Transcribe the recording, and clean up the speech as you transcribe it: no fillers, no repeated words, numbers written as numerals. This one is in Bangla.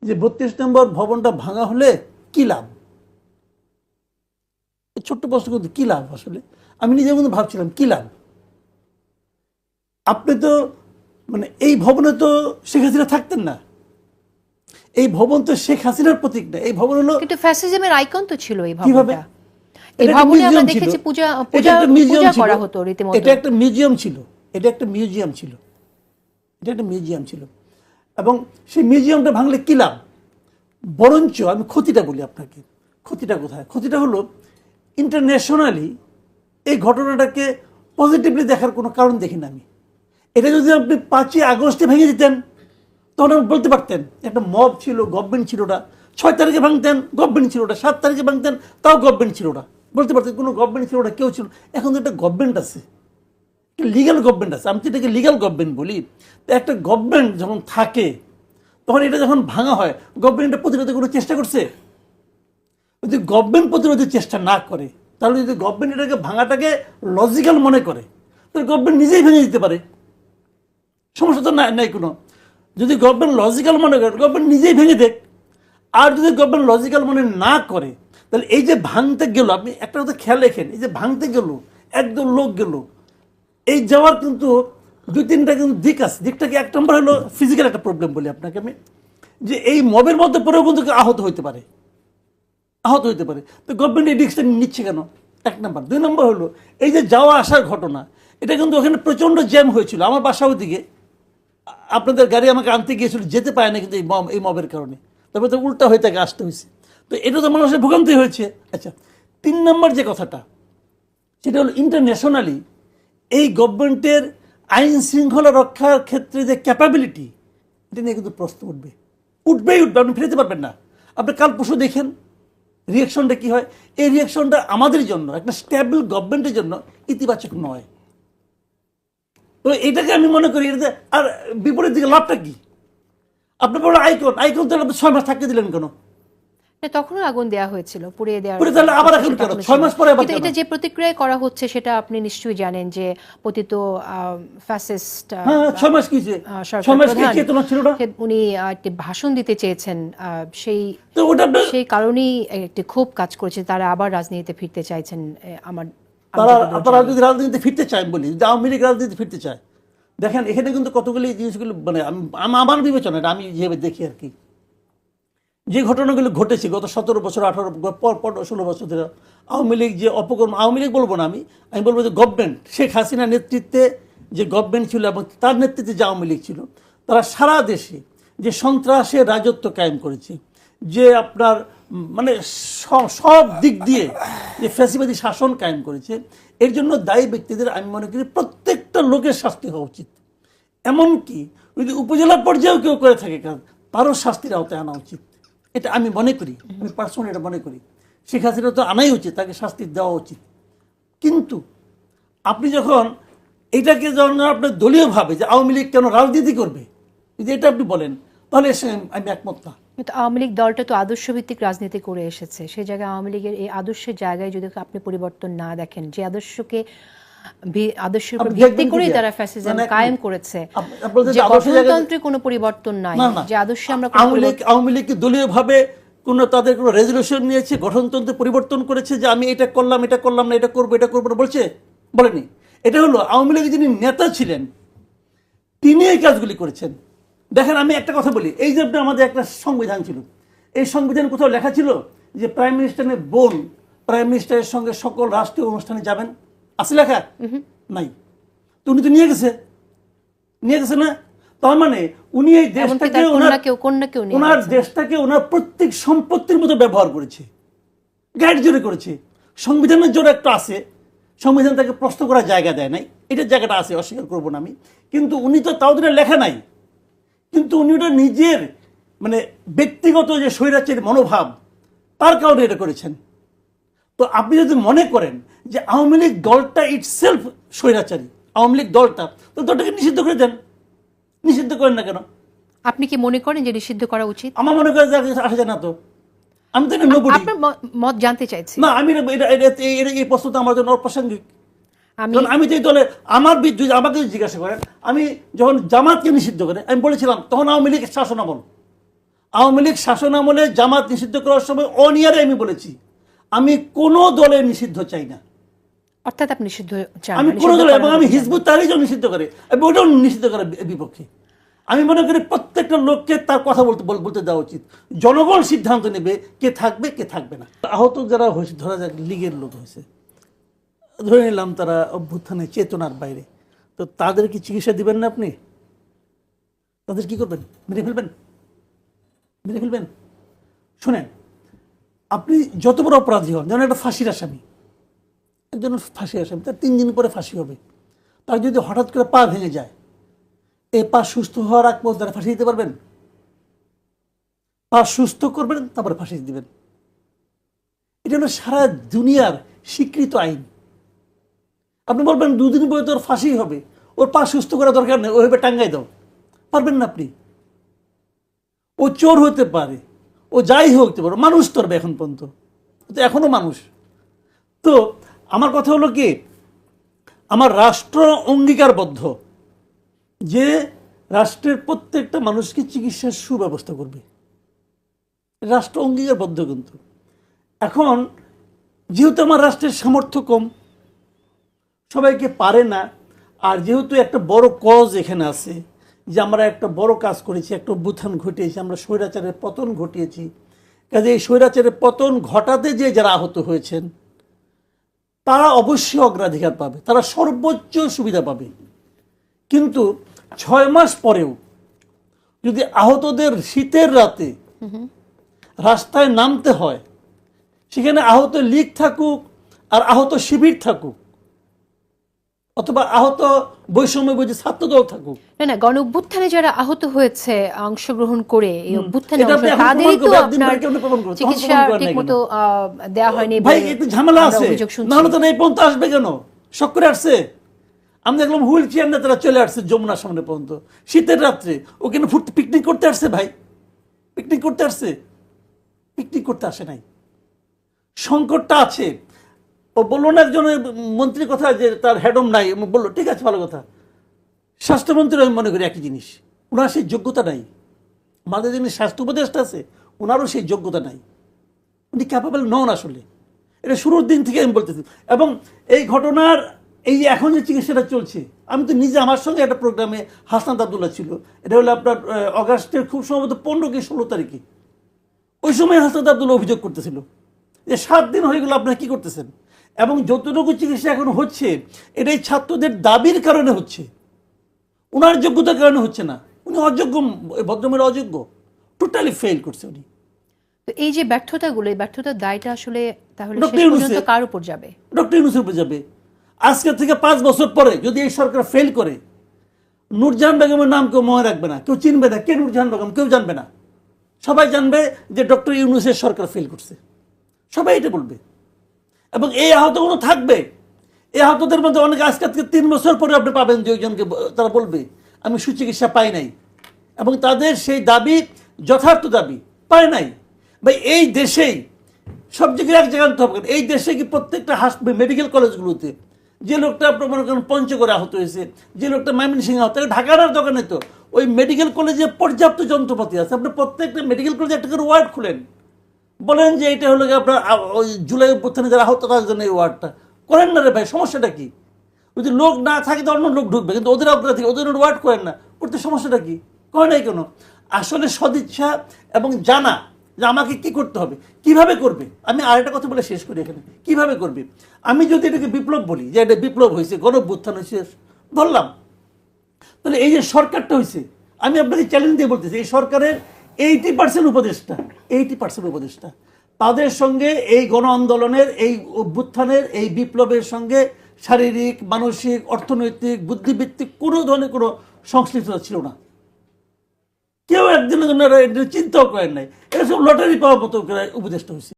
যে ৩২ নম্বর ভবনটা ভাঙা হলে কি লাভ? ছোট্ট প্রশ্ন, কিন্তু কি লাভ আসলে? আমি নিজের মধ্যে ভাবছিলাম কি লাভ। আপনি তো মানে এই ভবনে তো শেখ হাসিনা থাকতেন না, এই ভবন তো শেখ হাসিনার প্রতীক না, এই ভবন হলো কিন্তু ফ্যাসিজমের আইকন তো ছিল এই কিভাবে? ভবনটা। এই ভবনে আমরা দেখেছি পূজা পূজা পূজা করা হতো রীতিমতো। এটা একটা মিউজিয়াম ছিল, এটা একটা মিউজিয়াম ছিল, এটা একটা মিউজিয়াম ছিল। এবং সেই মিউজিয়ামটা ভাঙলে কি লাভ? বরঞ্চ আমি ক্ষতিটা বলি আপনাকে। ক্ষতিটা কোথায়? ক্ষতিটা হলো ইন্টারন্যাশনালি এই ঘটনাটাকে পজিটিভলি দেখার কোনো কারণ দেখি না আমি। এটা যদি আপনি 5ই আগস্টে ভেঙে দিতেন তখন আপনি বলতে পারতেন একটা মব ছিল, গভর্নমেন্ট ছিল না। 6 তারিখে ভাঙতেন, গভর্নমেন্ট ছিল না। 7 তারিখে ভাঙতেন, তাও গভর্নমেন্ট ছিল না। বলতে পারতেন কোনো গভর্নমেন্ট ছিল না, কেউ ছিল। এখন তো একটা গভর্নমেন্ট আছে, লিগ্যাল গভর্নমেন্ট আছে, আমি তো এটাকে লিগ্যাল গভর্নমেন্ট বলি। তো একটা গভর্নমেন্ট যখন থাকে তখন এটা যখন ভাঙা হয়, গভর্নমেন্ট এটা প্রতিরোধের কোনো চেষ্টা করছে? যদি গভর্নমেন্ট প্রতিরোধের চেষ্টা না করে, তাহলে যদি গভর্নমেন্ট এটাকে ভাঙাটাকে লজিক্যাল মনে করে, তাহলে গভর্নমেন্ট নিজেই ভেঙে দিতে পারে, সমস্যা তো নাই কোনো। যদি গভর্নমেন্ট লজিক্যাল মনে করে, গভর্নমেন্ট নিজেই ভেঙে দেখ। আর যদি গভর্নমেন্ট লজিক্যাল মনে না করে, তাহলে এই যে ভাঙতে গেল, আপনি একটা কথা খেয়াল রেখেন, এই যে ভাঙতে গেল একদম লোক গেল, এই যাওয়ার কিন্তু 2-3টা কিন্তু দিক আছে। দিকটাকে 1 নম্বর হলো ফিজিক্যাল একটা প্রবলেম বলি আপনাকে আমি, যে এই মবের মধ্যে পড়েও কিন্তু আহত হইতে পারে, আহত হইতে পারে। তো গভর্নমেন্ট এই রিস্কটা নিচ্ছে কেন? 1 নম্বর। 2 নম্বর হলো এই যে যাওয়া আসার ঘটনা, এটা কিন্তু ওখানে প্রচণ্ড জ্যাম হয়েছিল। আমার বাসা ওদিকে, আপনাদের গাড়ি আমাকে আনতে গিয়েছিল, যেতে পারে না কিন্তু এই মবের কারণে। তবে তো উল্টা হয়ে তাকে আসতে হয়েছে। তো এটা তো মানুষের ভোগান্তি হয়েছে। আচ্ছা, 3 নম্বর যে কথাটা, সেটা হলো ইন্টারন্যাশনালি এই গভর্নমেন্টের আইন শৃঙ্খলা রক্ষার ক্ষেত্রে যে ক্যাপাবিলিটি, এটা নিয়ে কিন্তু প্রশ্ন উঠবে, উঠবেই উঠবে, আপনি ফিরতে পারবেন না। আপনি কাল পরশু দেখেন রিয়াকশনটা কি হয়। এই রিয়াকশনটা আমাদের জন্য, একটা স্টেবল গভর্নমেন্টের জন্য ইতিবাচক নয়। তো এটাকে আমি মনে করি, এটাতে আর বিপরীত দিকে লাভটা কি? আপনার বড় আইকন, আইকন তাহলে আপনি 6 মাস থাকতে দিলেন কেন? তখনও আগুন দেওয়া হয়েছিল, পুড়িয়ে দেওয়া পুড়ে তাহলে আবার এখন কেন? 6 মাস পরে আবার কিন্তু কেন? এটা যে প্রতিক্রিয়া করা হচ্ছে সেটা আপনি নিশ্চয়ই জানেন যে পতিত ফ্যাসিস্ট হ্যাঁ, 6 মাস কিছে? 6 মাস কি চেতনা ছিল না? উনি একটি ভাষণ দিতে চেয়েছেন, সেই তো ওটা সেই কারণেই একটি ক্ষোভ কাজ করেছে, তারা আবার রাজনীতিতে ফিরতে চাইছেন। আমার তারা যদি রাজনীতিতে ফিরতে চায়, বলি যে আওয়ামী লীগ রাজনীতিতে ফিরতে চায়, দেখেন এখানে কিন্তু কতগুলি জিনিসগুলো, মানে আমার বিবেচনা, এটা আমি যেভাবে দেখি আর কি, যে ঘটনাগুলো ঘটেছে গত 17 বছর 18 পর 16 বছর ধরে আওয়ামী লীগ যে অপকর্ম, আওয়ামী লীগ বলবো না, আমি বলবো যে গভর্নমেন্ট, শেখ হাসিনার নেতৃত্বে যে গভর্নমেন্ট ছিল এবং তার নেতৃত্বে যে আওয়ামী লীগ ছিল, তারা সারা দেশে যে সন্ত্রাসের রাজত্ব কায়েম করেছে, যে আপনার মানে সব দিক দিয়ে যে ফ্যাসিবাদী শাসন কায়েম করেছে, এর জন্য দায়ী ব্যক্তিদের আমি মনে করি প্রত্যেকটা লোকের শাস্তি হওয়া উচিত। এমনকি যদি উপজেলা পর্যায়েও কেউ করে থাকে কাজ, তারও শাস্তির আওতায় আনা উচিত। এটা আমি মনে করি, আমি পার্সোনালি এটা মনে করি। শেখ হাসিনা তো আনাই উচিত, তাকে শাস্তি দেওয়া উচিত। কিন্তু আপনি যখন এটাকে যখন আপনার দলীয়ভাবে যে আওয়ামী লীগ কেন রাজনীতি করবে, যদি এটা আপনি বলেন, তাহলে আমি একমত না। কিন্তু আওয়ামী লীগ দলটা তো আদর্শভিত্তিক রাজনীতি করে এসেছে, সেই জায়গায় আওয়ামী লীগের এই আদর্শের জায়গায় যদি আপনি পরিবর্তন না দেখেন, যে আদর্শের উপর ভিত্তি করে তারা ফ্যাসিজম কায়েম করেছে, যে গঠনতন্ত্রে কোনো পরিবর্তন নাই, যে আদর্শে আমরা আওয়ামী লীগ দলীয়ভাবে কোনো তাদের কোনো রেজলিউশন নিয়েছে, গঠনতন্ত্র পরিবর্তন করেছে যে আমি এটা করলাম, এটা করলাম না, এটা করবো না বলছে? বলেনি। এটা হলো আওয়ামী লীগের যিনি নেতা ছিলেন তিনি এই কাজগুলি করেছেন। দেখেন আমি একটা কথা বলি, এই যে আমাদের একটা সংবিধান ছিল, এই সংবিধান কোথাও লেখা ছিল যে প্রাইম মিনিস্টারের বোন প্রাইম মিনিস্টারের সঙ্গে সকল রাষ্ট্রীয় অনুষ্ঠানে যাবেন? আছে লেখা? নাই। তো উনি তো নিয়ে গেছে না? তার মানে উনি এই দেশটাকে ওনার দেশটাকে ওনার প্রত্যেক সম্পত্তির মতো ব্যবহার করেছে, গাইড জোরে করেছে। সংবিধানের জোরে একটা আছে, সংবিধান তাকে প্রশ্ন করার জায়গা দেয় নাই, এটার জায়গাটা আছে, অস্বীকার করবো না আমি। কিন্তু উনি তো তাও লেখা নাই, কিন্তু উনি ওটা নিজের মানে ব্যক্তিগত যে স্বৈরাচারী মনোভাব, তার কারণে এটা করেছেন। তো আপনি যদি মনে করেন যে আওয়ামী লীগ দলটা ইটসেলফ স্বৈরাচারী, আওয়ামী লীগ দলটা, তো দলটাকে নিষিদ্ধ করে দেন। নিষিদ্ধ করেন না কেন? আপনি কি মনে করেন যে নিষিদ্ধ করা উচিত? আমার মনে করে আসা যায় না। তো আমি তো আপনার মত জানতে চাইছি। না, আমি এই প্রশ্ন তো আমার জন্য অপ্রাসঙ্গিক। আমি তো এই দলে আমার যদি আমাকে জিজ্ঞাসা করেন, আমি যখন জামাতকে নিষিদ্ধ করে আমি বলেছিলাম, তখন আওয়ামী লীগের শাসনামল, আওয়ামী লীগ শাসন আমলে জামাত নিষিদ্ধ করার সময় অনিয়ারে আমি বলেছি আমি কোনো দলের নিষিদ্ধ চাই না, অর্থাৎ আপনি নিষিদ্ধ চান আমি না, কোনো নিষিদ্ধ দল, করা এবং হতে আমি চান না। হিজবুত তাহরিরও নিষিদ্ধ করে, আমি ওটাও নিষিদ্ধ করার বিপক্ষে। আমি মনে করি প্রত্যেকটা লোককে তার কথা বলতে দেওয়া উচিত, জনগণ সিদ্ধান্ত নেবে কে থাকবে কে থাকবে না। আহত যারা হয়েছে, ধরা যাক লীগের লোক হয়েছে, ধরে নিলাম তারা অভ্যুত্থানে চেতনার বাইরে, তো তাদের কি চিকিৎসা দিবেন না আপনি? তাদের কি করবেন? মেরে ফেলবেন? মেরে ফেলবেন? শোনেন, আপনি যত বড় অপরাধী হন, যেমন একটা ফাঁসির আসামি, একজন ফাঁসির আসামি, তার 3 দিন পরে ফাঁসি হবে, তার যদি হঠাৎ করে পা ভেঙে যায়, এই পা সুস্থ হওয়ার আগ পর্যন্ত তারা ফাঁসি দিতে পারবেন? পা সুস্থ করবেন, তারপরে ফাঁসি দিবেন। এটা হলো সারা দুনিয়ার স্বীকৃত আইন। আপনি বলবেন 2 দিন পরে তোর ফাঁসি হবে, ওর পা সুস্থ করা দরকার নেই, ওইভাবে টাঙ্গাই দাও, পারবেন না আপনি। ও চোর হতে পারে, ও যাই হতে পারে, মানুষ তো এখন পর্যন্ত, তো এখনো মানুষ। তো আমার কথা হলো কি, আমার রাষ্ট্র অঙ্গীকারবদ্ধ যে রাষ্ট্রের প্রত্যেকটা মানুষকে চিকিৎসার সুব্যবস্থা করবে, রাষ্ট্র অঙ্গীকারবদ্ধ। কিন্তু এখন যেহেতু আমার রাষ্ট্রের সামর্থ্য কম, সবাইকে পারে না, আর যেহেতু একটা বড় কজ এখানে আছে যে আমরা একটা বড় কাজ করেছি, একটা অভ্যুত্থান ঘটিয়েছি, আমরা স্বৈরাচারের পতন ঘটিয়েছি, কাজে এই স্বৈরাচারের পতন ঘটাতে যে যারা আহত হয়েছেন তারা অবশ্যই অগ্রাধিকার পাবে, তারা সর্বোচ্চ সুবিধা পাবে। কিন্তু 6 মাস পরেও যদি আহতদের শীতের রাতে রাস্তায় নামতে হয়, সেখানে আহত লীগ থাকুক আর আহত শিবির থাকুক, অথবা আহত বৈষম্য বুঝে ছাত্রদল থাকুক, না না, গণ অভ্যুত্থানে যারা আহত হয়েছে অংশগ্রহণ করে এই অভ্যুত্থানে এটা আপনি এখন তাদেরই তো প্রমাণ করবেন, একদিন আপনার পরে কেউ প্রমাণ করবে, তখন চিকিৎসা প্রমাণ করেন নাই ঠিকমতো দেওয়া হয়নি ভাই, বলে একটু ঝামেলা আমরা আছে, অভিযোগ শুনছি। নাহলে তো এই পর্যন্ত আসবে কেন? শখ করে আসছে। আমি দেখলাম হুইল চেয়ার নিয়ে তারা চলে আসছে যমুনার সামনে পর্যন্ত শীতের রাত্রে, ওখানে পিকনিক করতে আসছে ভাই, পিকনিক করতে আসছে, পিকনিক করতে আসে নাই। সংকটটা আছে। ও বললো না একজন মন্ত্রীর কথা যে তার হেডম নাই, বললো ঠিক আছে ভালো কথা, স্বাস্থ্যমন্ত্রী আমি মনে করি একই জিনিস, ওনার সেই যোগ্যতা নাই। আমাদের যিনি স্বাস্থ্য উপদেষ্টা আছে ওনারও সেই যোগ্যতা নাই, উনি ক্যাপাবল নন আসলে। এটা শুরুর দিন থেকে আমি বলতেছি। এবং এই ঘটনার এই যে এখন যে চিকিৎসাটা চলছে, আমি তো নিজে, আমার সঙ্গে একটা প্রোগ্রামে হাসনাত আব্দুল্লাহ ছিল, এটা হলো আপনার অগাস্টের খুব সম্ভবত 15 কি 16 তারিখে, ওই সময় হাসনাত আব্দুল্লাহ অভিযোগ করতেছিল যে 7 দিন হয়ে গেল আপনারা কি করতেছেন, এবং যতটুকু চিকিৎসা এখন হচ্ছে এটাই ছাত্রদের দাবির কারণে হচ্ছে, ওনার যোগ্যতার কারণে হচ্ছে না। উনি অযোগ্য, ভদ্রমের অযোগ্য, টোটালি ফেল করছে উনি। তো এই যে ব্যর্থতাগুলো, এই ব্যর্থতার দায়টা আসলে তাহলে ডক্টর শেষ পর্যন্ত ইউনূসের। কার উপর যাবে? ডক্টর ইউনূসের উপর যাবে। আজকে থেকে 5 বছর পরে যদি এই সরকার ফেল করে, নূরজাহান বেগমের নাম কেউ মনে রাখবে না, কেউ চিনবে না, কে নূরজাহান বেগম কেউ জানবে না, সবাই জানবে যে ডক্টর ইউনূসের সরকার ফেল করছে, সবাই এটা বলবে। এবং এই আহতগুলো থাকবে, এই আহতদের মধ্যে অনেকে আজকে থেকে 3 বছর পরে আপনি পাবেন যে ওইজনকে তারা বলবে আমি সুচিকিৎসা পাই নাই, এবং তাদের সেই দাবি যথার্থ দাবি পায় নাই। ভাই এই দেশেই সব জায়গায় এক জায়গায় আনতে হবে, এই দেশে কি প্রত্যেকটা মেডিকেল কলেজগুলোতে যে লোকটা আপনার মনে করেন পঞ্চগড়ে আহত হয়েছে, যে লোকটা ময়মনসিংহে আহত, ঢাকার আর দোকানে তো ওই মেডিকেল কলেজে পর্যাপ্ত যন্ত্রপাতি আছে। আপনি প্রত্যেকটা মেডিকেল কলেজে একটা করে ওয়ার্ড খুলেন, বলেন যে এটা হলো আপনার ওই জুলাই অভ্যুত্থানে যারা আহত তার জন্য এই ওয়ার্ডটা করেন না রে ভাই, সমস্যাটা কি? যদি লোক না থাকে তো অন্য লোক ঢুকবে, কিন্তু ওদের অগ্রাধিকার, ওদের ওয়ার্ড করেন না, করতে সমস্যাটা কি? করে নাই কেন? আসলে সদিচ্ছা এবং জানা যে আমাকে কি করতে হবে, কিভাবে করবে। আমি আরেকটা কথা বলে শেষ করি এখানে, কিভাবে করবে। আমি যদি এটাকে বিপ্লব বলি, যে এটা বিপ্লব হয়েছে, গণ অভ্যুত্থান হয়েছে বললাম, তাহলে এই যে সরকারটা হয়েছে, আমি আপনাকে চ্যালেঞ্জ দিয়ে বলতেছি, এই সরকারের 80% উপদেষ্টা, 80% উপদেষ্টা, তাদের সঙ্গে এই গণ আন্দোলনের, এই অভ্যুত্থানের, এই বিপ্লবের সঙ্গে শারীরিক, মানসিক, অর্থনৈতিক, বুদ্ধিভিত্তিক কোনো ধরনের কোনো সংশ্লিষ্টতা ছিল না। কেউ একদিনের জন্য চিন্তাও করেন নাই, এটা সব লটারি পাওয়ার মতো উপদেষ্টা হয়েছে।